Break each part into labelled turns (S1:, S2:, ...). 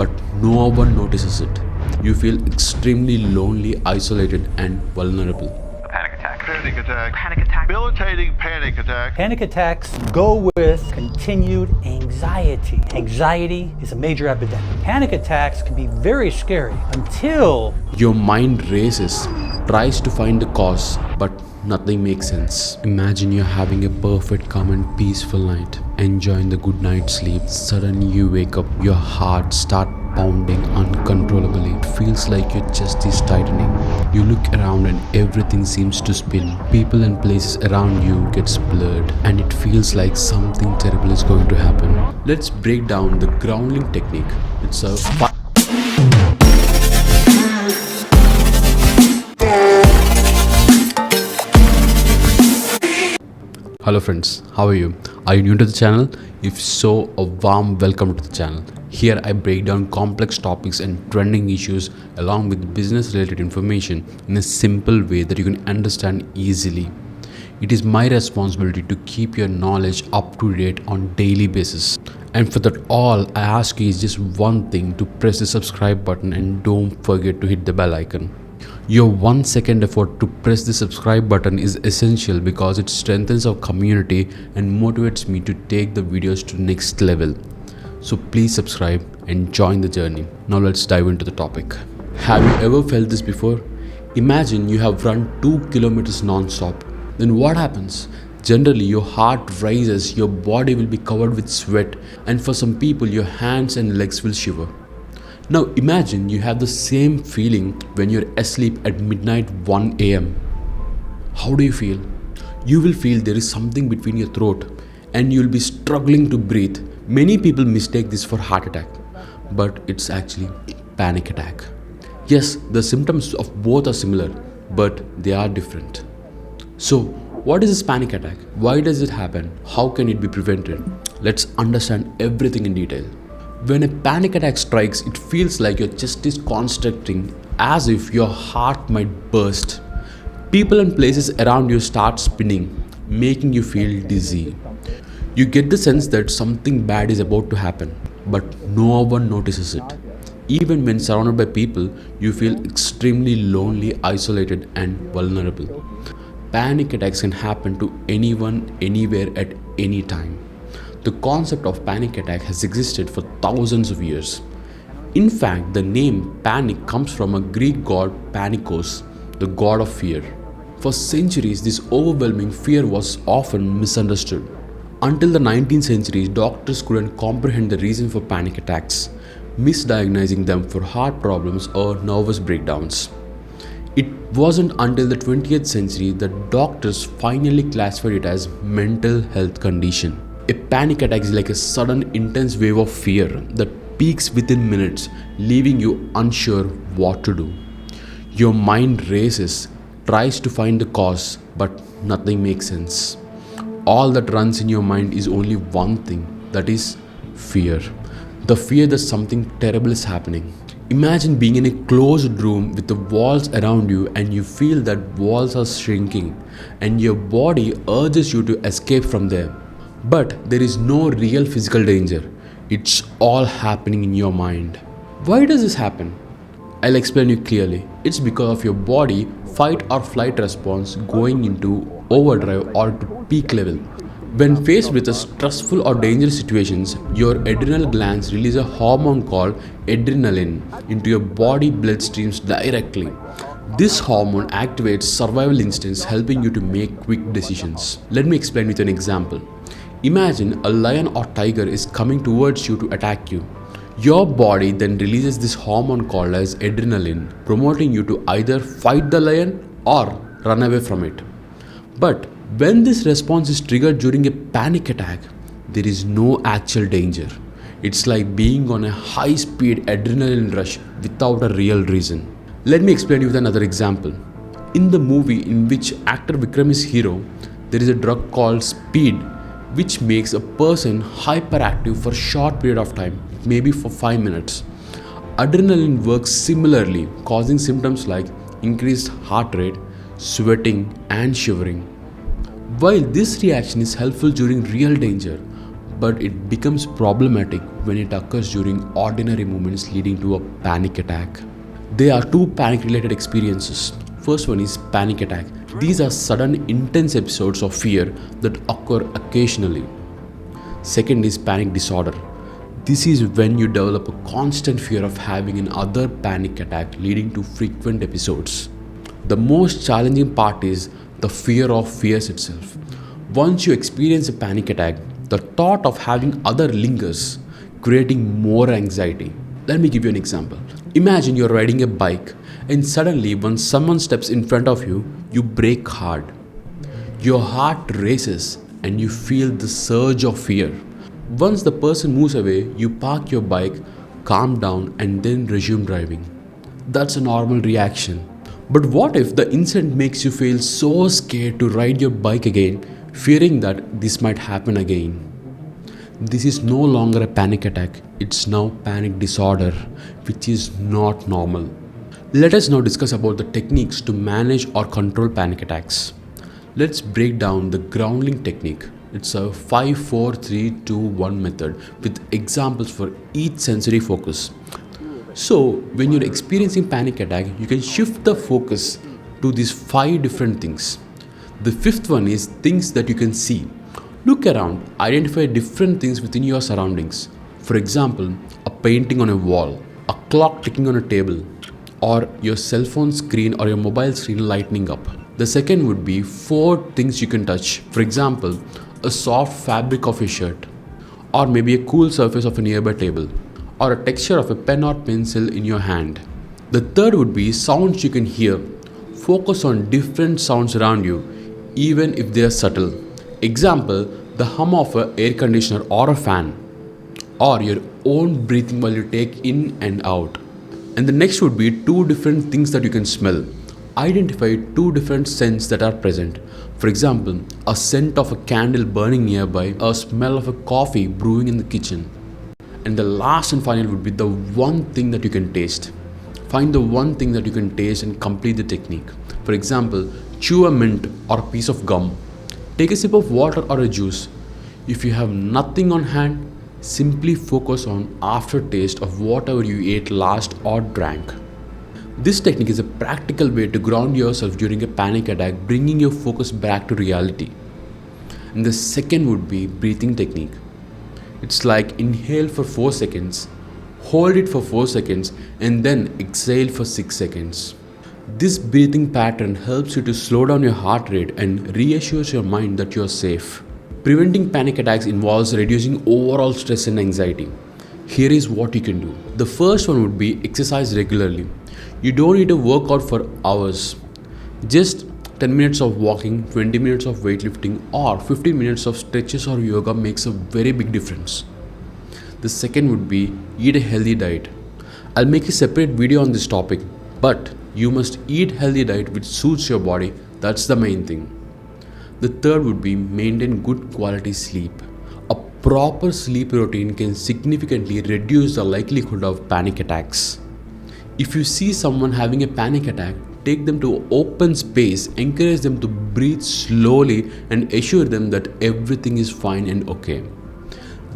S1: but no one notices it. You feel extremely lonely, isolated, and vulnerable.
S2: Panic attack.
S3: Panic attack.
S2: Panic attack.
S3: Debilitating panic attack.
S4: Panic attacks go with continued anxiety. Anxiety is a major epidemic. Panic attacks can be very scary until
S1: Your mind races, tries to find the cause, but nothing makes sense. Imagine you're having a perfect, calm, and peaceful night, enjoying the good night's sleep. Suddenly you wake up, your heart starts pounding uncontrollably. It feels like your chest is tightening. You look around and everything seems to spin. People and places around you gets blurred, and it feels like something terrible is going to happen. Let's break down the grounding technique. It's a Hello friends, how are you? Are you new to the channel? If so, a warm welcome to the channel. Here I break down complex topics and trending issues along with business related information in a simple way that you can understand easily. It is my responsibility to keep your knowledge up to date on daily basis. And for that all I ask you is just one thing: to press the subscribe button and don't forget to hit the bell icon. Your 1 second effort to press the subscribe button is essential because it strengthens our community and motivates me to take the videos to next level. So please subscribe and join the journey. Now let's dive into the topic. Have you ever felt this before? Imagine you have run 2 kilometers non-stop. Then what happens? Generally your heart rises, your body will be covered with sweat, and for some people your hands and legs will shiver. Now imagine you have the same feeling when you're asleep at midnight 1 am. How do you feel? You will feel there is something between your throat and you'll be struggling to breathe. Many people mistake this for heart attack, but it's actually panic attack. Yes, the symptoms of both are similar, but they are different. So, what is this panic attack? Why does it happen? How can it be prevented? Let's understand everything in detail. When a panic attack strikes, it feels like your chest is constricting, as if your heart might burst. People and places around you start spinning, making you feel dizzy. You get the sense that something bad is about to happen, but no one notices it. Even when surrounded by people, you feel extremely lonely, isolated, and vulnerable. Panic attacks can happen to anyone, anywhere, at any time. The concept of panic attack has existed for thousands of years. In fact, the name panic comes from a Greek god Panikos, the god of fear. For centuries, this overwhelming fear was often misunderstood. Until the 19th century, doctors couldn't comprehend the reason for panic attacks, misdiagnosing them for heart problems or nervous breakdowns. It wasn't until the 20th century that doctors finally classified it as mental health condition. A panic attack is like a sudden intense wave of fear that peaks within minutes, leaving you unsure what to do. Your mind races, tries to find the cause, but nothing makes sense. All that runs in your mind is only one thing, that is fear. The fear that something terrible is happening. Imagine being in a closed room with the walls around you and you feel that walls are shrinking and your body urges you to escape from there. But there is no real physical danger. It's all happening in your mind. Why does this happen? I'll explain you clearly. It's because of your body fight or flight response going into overdrive or to peak level. When faced with a stressful or dangerous situations, your adrenal glands release a hormone called adrenaline into your body bloodstreams directly. This hormone activates survival instincts, helping you to make quick decisions. Let me explain with an example. Imagine a lion or tiger is coming towards you to attack you. Your body then releases this hormone called as adrenaline, promoting you to either fight the lion or run away from it. But when this response is triggered during a panic attack, there is no actual danger. It's like being on a high-speed adrenaline rush without a real reason. Let me explain you with another example. In the movie in which actor Vikram is hero, there is a drug called speed, which makes a person hyperactive for a short period of time, maybe for 5 minutes. Adrenaline works similarly, causing symptoms like increased heart rate, sweating, and shivering. While this reaction is helpful during real danger, but it becomes problematic when it occurs during ordinary moments leading to a panic attack. There are two panic related experiences. First one is panic attack. These are sudden intense episodes of fear that occur occasionally. Second is panic disorder. This is when you develop a constant fear of having another panic attack leading to frequent episodes. The most challenging part is the fear of fears itself. Once you experience a panic attack, the thought of having other lingers, creating more anxiety. Let me give you an example. Imagine you're riding a bike and suddenly when someone steps in front of you, you brake hard. Your heart races and you feel the surge of fear. Once the person moves away, you park your bike, calm down and then resume driving. That's a normal reaction. But what if the incident makes you feel so scared to ride your bike again, fearing that this might happen again? This is no longer a panic attack, it's now panic disorder, which is not normal. Let us now discuss about the techniques to manage or control panic attacks. Let's break down the grounding technique. It's a 5, 4, 3, 2, 1 method with examples for each sensory focus. So, when you're experiencing panic attack, you can shift the focus to these 5 different things. The fifth one is things that you can see. Look around, identify different things within your surroundings. For example, a painting on a wall, a clock ticking on a table, or your cell phone screen or your mobile screen lighting up. The second would be 4 things you can touch. For example, a soft fabric of a shirt, or maybe a cool surface of a nearby table, or a texture of a pen or pencil in your hand. The third would be sounds you can hear. Focus on different sounds around you, even if they are subtle. Example, the hum of an air conditioner or a fan, or your own breathing while you take in and out. And the next would be 2 different things that you can smell. Identify 2 different scents that are present. For example, a scent of a candle burning nearby, a smell of a coffee brewing in the kitchen. And the last and final would be the one thing that you can taste. Find the one thing that you can taste and complete the technique. For example, chew a mint or a piece of gum. Take a sip of water or a juice. If you have nothing on hand, simply focus on aftertaste of whatever you ate last or drank. This technique is a practical way to ground yourself during a panic attack, bringing your focus back to reality. And the second would be breathing technique. It's like inhale for 4 seconds, hold it for 4 seconds, and then exhale for 6 seconds. This breathing pattern helps you to slow down your heart rate and reassures your mind that you are safe. Preventing panic attacks involves reducing overall stress and anxiety. Here is what you can do. The first one would be exercise regularly. You don't need to work out for hours. Just 10 minutes of walking, 20 minutes of weightlifting, or 15 minutes of stretches or yoga makes a very big difference. The second would be eat a healthy diet. I'll make a separate video on this topic, but you must eat healthy diet which suits your body. That's the main thing. The third would be maintain good quality sleep. A proper sleep routine can significantly reduce the likelihood of panic attacks. If you see someone having a panic attack, take them to an open space, encourage them to breathe slowly and assure them that everything is fine and okay.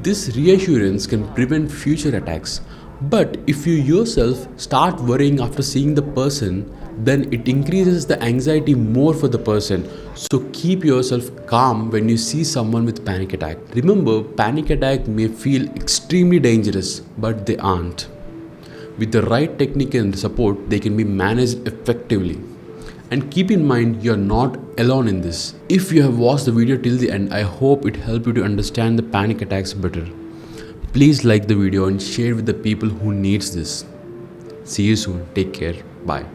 S1: This reassurance can prevent future attacks. But if you yourself start worrying after seeing the person, then it increases the anxiety more for the person. So keep yourself calm when you see someone with panic attack. Remember, panic attack may feel extremely dangerous, but they aren't. With the right technique and support, they can be managed effectively. And keep in mind, you're not alone in this. If you have watched the video till the end, I hope it helped you to understand the panic attacks better. Please like the video and share with the people who needs this. See you soon. Take care. Bye.